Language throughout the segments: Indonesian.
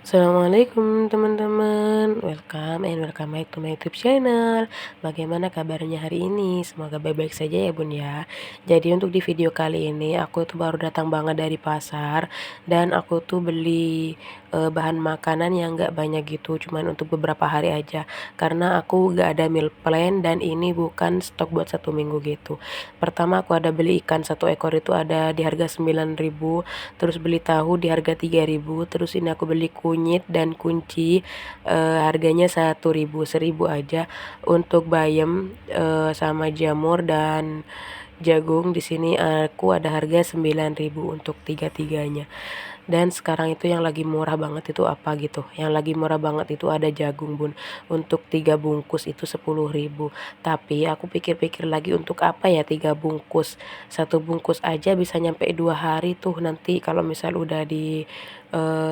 Assalamualaikum teman-teman, welcome back to my YouTube channel. Bagaimana kabarnya hari ini? Semoga baik-baik saja ya bun ya. Jadi untuk di video kali ini aku tuh baru datang banget dari pasar. Dan aku tuh beli bahan makanan yang gak banyak gitu, cuman untuk beberapa hari aja. Karena aku gak ada meal plan dan ini bukan stok buat 1 minggu gitu. Pertama aku ada beli ikan 1 ekor itu ada di harga 9.000. Terus beli tahu di harga 3.000. Terus ini aku beli kunyit dan kunci, harganya 1.000 aja. Untuk bayam sama jamur dan jagung di sini aku ada harga 9.000 untuk tiga-tiganya. Dan sekarang itu yang lagi murah banget itu apa gitu, yang lagi murah banget itu ada jagung bun, untuk 3 bungkus itu 10.000. Tapi aku pikir-pikir lagi, untuk apa ya 3 bungkus, 1 bungkus aja bisa nyampe 2 hari tuh nanti kalau misal udah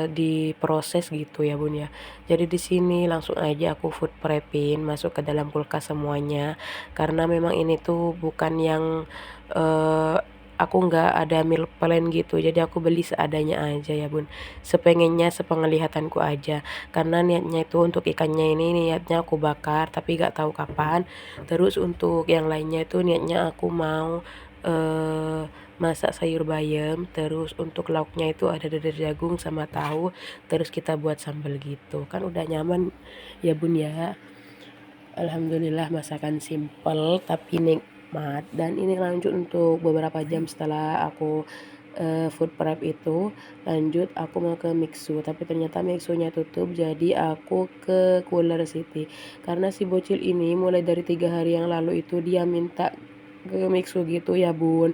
diproses gitu ya bun ya. Jadi di sini langsung aja aku food prepping, masuk ke dalam kulkas semuanya, karena memang ini tuh bukan yang aku nggak ada meal plan gitu, jadi aku beli seadanya aja ya bun, sepengennya sepenglihatanku aja. Karena niatnya itu untuk ikannya ini niatnya aku bakar tapi gak tahu kapan. Terus untuk yang lainnya itu niatnya aku mau masak sayur bayam. Terus untuk lauknya itu ada dadar jagung sama tahu, terus kita buat sambal gitu kan udah nyaman ya bun ya. Alhamdulillah masakan simple tapi nikmat. Dan ini lanjut untuk beberapa jam setelah aku food prep itu, lanjut aku mau ke Mixu, tapi ternyata Mixunya tutup, jadi aku ke Cooler City. Karena si bocil ini mulai dari 3 hari yang lalu itu dia minta ke Mixu gitu ya bun,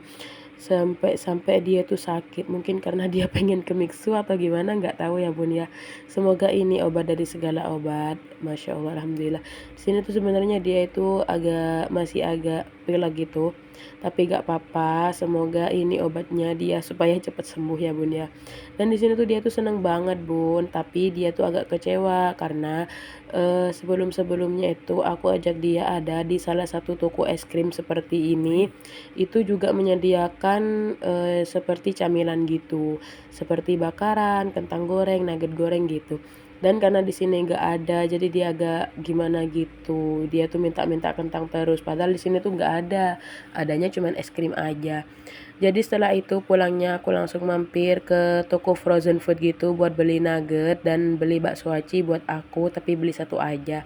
sampai dia tuh sakit, mungkin karena dia pengen ke Mixu atau gimana nggak tahu ya bun ya. Semoga ini obat dari segala obat, masya Allah, alhamdulillah. Di sini tuh sebenarnya dia itu masih agak pilek gitu, tapi gak apa-apa, semoga ini obatnya dia supaya cepat sembuh ya bun ya. Dan di sini tuh dia tuh seneng banget bun, tapi dia tuh agak kecewa karena sebelum-sebelumnya itu aku ajak dia ada di salah satu toko es krim seperti ini, itu juga menyediakan seperti camilan gitu, seperti bakaran, kentang goreng, nugget goreng gitu. Dan karena di sini nggak ada, jadi dia agak gimana gitu. Dia tuh minta-minta kentang terus, padahal di sini tuh nggak ada, adanya cuman es krim aja. Jadi setelah itu pulangnya aku langsung mampir ke toko frozen food gitu buat beli nugget dan beli bakso aci buat aku, tapi beli 1 aja.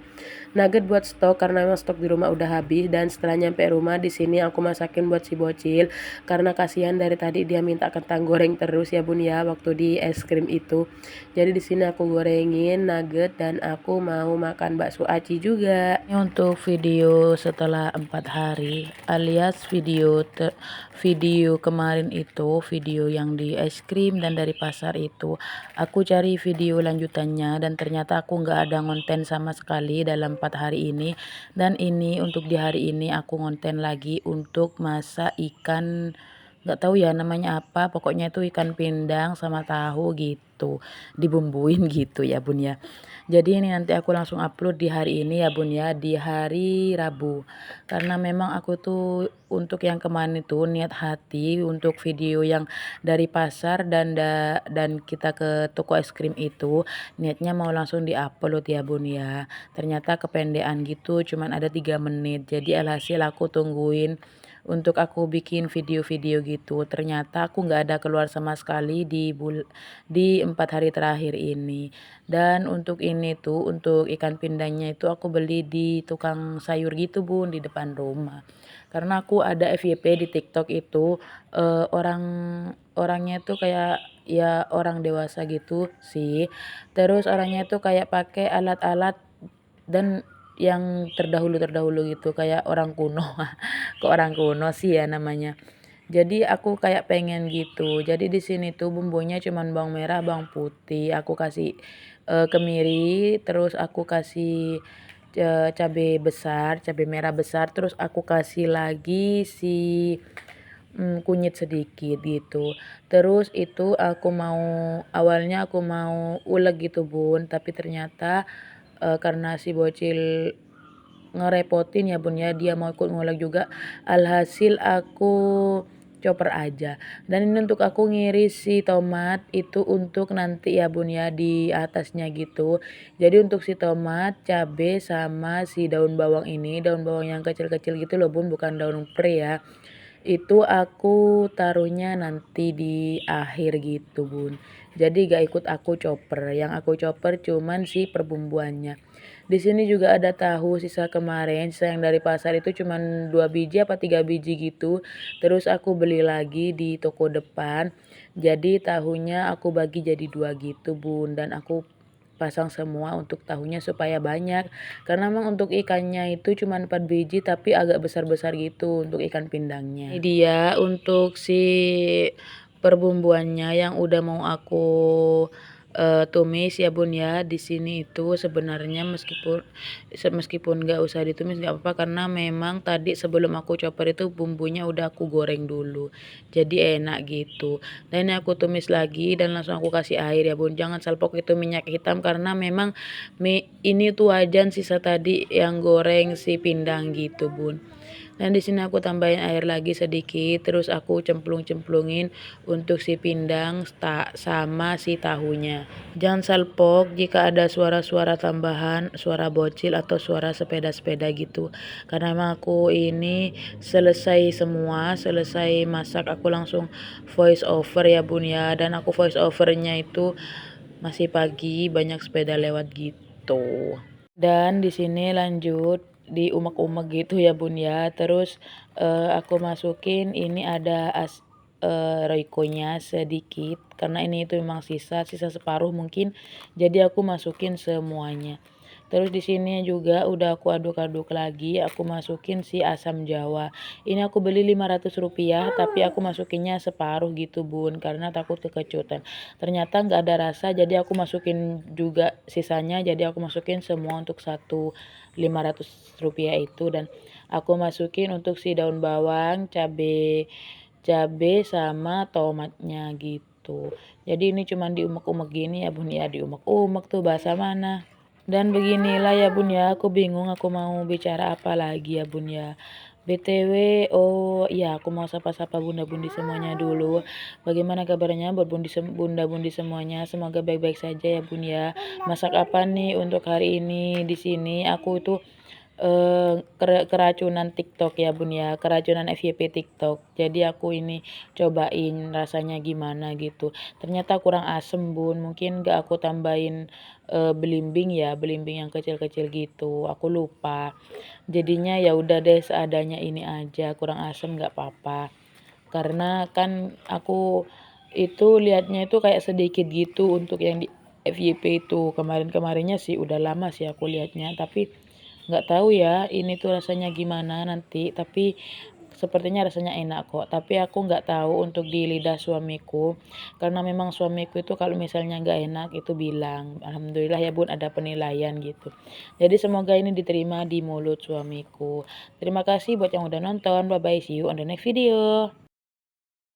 Nugget buat stok karena memang stok di rumah udah habis. Dan setelah nyampe rumah di sini aku masakin buat si bocil karena kasihan dari tadi dia minta kentang goreng terus ya bun ya waktu di es krim itu. Jadi di sini aku gorengin nugget dan aku mau makan bakso aci juga. Ini untuk video setelah 4 hari alias video kemarin itu, video yang di es krim dan dari pasar itu, aku cari video lanjutannya dan ternyata aku nggak ada konten sama sekali dalam 4 hari ini. Dan ini untuk di hari ini aku konten lagi untuk masak ikan, nggak tahu ya namanya apa, pokoknya itu ikan pindang sama tahu gitu, dibumbuin gitu ya bun ya. Jadi ini nanti aku langsung upload di hari ini ya bun ya, di hari Rabu. Karena memang aku tuh untuk yang kemarin itu niat hati untuk video yang dari pasar dan kita ke toko es krim itu, niatnya mau langsung diupload ya bun ya. Ternyata kependean gitu, cuman ada 3 menit. Jadi alhasil aku tungguin untuk aku bikin video-video gitu. Ternyata aku nggak ada keluar sama sekali di 4 hari terakhir ini. Dan untuk ini tuh, untuk ikan pindangnya itu aku beli di tukang sayur gitu bun, di depan rumah. Karena aku ada FYP di TikTok itu, orangnya tuh kayak ya orang dewasa gitu sih. Terus orangnya tuh kayak pakai alat-alat dan yang terdahulu gitu, kayak orang kuno. Ke orang kuno sih ya namanya. Jadi aku kayak pengen gitu. Jadi di sini tuh bumbunya cuman bawang merah, bawang putih, aku kasih kemiri, terus aku kasih cabai besar, cabai merah besar, terus aku kasih lagi si kunyit sedikit gitu. Terus itu awalnya aku mau ulek gitu bun, tapi ternyata karena si bocil ngerepotin ya bun ya, dia mau ikut ngulek juga, alhasil aku chopper aja. Dan ini untuk aku ngiris si tomat itu untuk nanti ya bun ya di atasnya gitu. Jadi untuk si tomat, cabe sama si daun bawang ini, daun bawang yang kecil-kecil gitu loh bun, bukan daun pre ya. Itu aku taruhnya nanti di akhir gitu bun. Jadi gak ikut aku chopper, yang aku chopper cuman si perbumbuannya. Di sini juga ada tahu sisa kemarin, sisa yang dari pasar itu cuman 2 biji apa 3 biji gitu. Terus aku beli lagi di toko depan. Jadi tahunya aku bagi jadi 2 gitu bun, dan aku pasang semua untuk tahunya supaya banyak, karena memang untuk ikannya itu cuma 4 biji tapi agak besar-besar gitu untuk ikan pindangnya. Ini dia untuk si perbumbuannya yang udah mau aku tumis ya bun ya. Di sini itu sebenarnya meskipun nggak usah ditumis nggak apa-apa, karena memang tadi sebelum aku chopper itu bumbunya udah aku goreng dulu, jadi enak gitu. Dan ini aku tumis lagi dan langsung aku kasih air ya bun. Jangan salpok itu minyak hitam, karena memang ini tuh wajan sisa tadi yang goreng si pindang gitu bun. Dan di sini aku tambahin air lagi sedikit, terus aku cemplung-cemplungin untuk si pindang sama si tahunya. Jangan salpok jika ada suara-suara tambahan, suara bocil atau suara sepeda-sepeda gitu. Karena emang aku ini selesai masak aku langsung voice over ya bun ya. Dan aku voice overnya itu masih pagi, banyak sepeda lewat gitu. Dan di sini lanjut diumek-umek gitu ya bun ya. Terus aku masukin ini ada roikonya sedikit, karena ini itu memang sisa separuh mungkin, jadi aku masukin semuanya. Terus di sini juga udah aku aduk-aduk lagi, aku masukin si asam jawa. Ini aku beli Rp500 tapi aku masukinnya separuh gitu bun, karena takut kekecutan. Ternyata nggak ada rasa, jadi aku masukin juga sisanya, jadi aku masukin semua untuk satu Rp500 itu. Dan aku masukin untuk si daun bawang, cabe sama tomatnya gitu. Jadi ini cuman diumek-umek gini ya bun ya, diumek-umek tuh bahasa mana. Dan beginilah ya bun ya, aku bingung aku mau bicara apa lagi ya bun ya. BTW, oh iya aku mau sapa-sapa bunda-bundi semuanya dulu. Bagaimana kabarnya buat bunda-bundi semuanya? Semoga baik-baik saja ya bun ya. Masak apa nih untuk hari ini? Di sini aku itu keracunan TikTok ya bun ya, keracunan FYP TikTok. Jadi aku ini cobain rasanya gimana gitu. Ternyata kurang asem bun, mungkin gak aku tambahin belimbing ya, belimbing yang kecil-kecil gitu. Aku lupa. Jadinya ya udah deh seadanya ini aja, kurang asem gak apa-apa. Karena kan aku itu lihatnya itu kayak sedikit gitu untuk yang di FYP itu. Kemarin-kemarinnya sih udah lama sih aku lihatnya, tapi nggak tahu ya ini tuh rasanya gimana nanti. Tapi sepertinya rasanya enak kok, tapi aku nggak tahu untuk di lidah suamiku, karena memang suamiku itu kalau misalnya nggak enak itu bilang. Alhamdulillah ya bun ada penilaian gitu, jadi semoga ini diterima di mulut suamiku. Terima kasih buat yang udah nonton, bye bye, see you on the next video.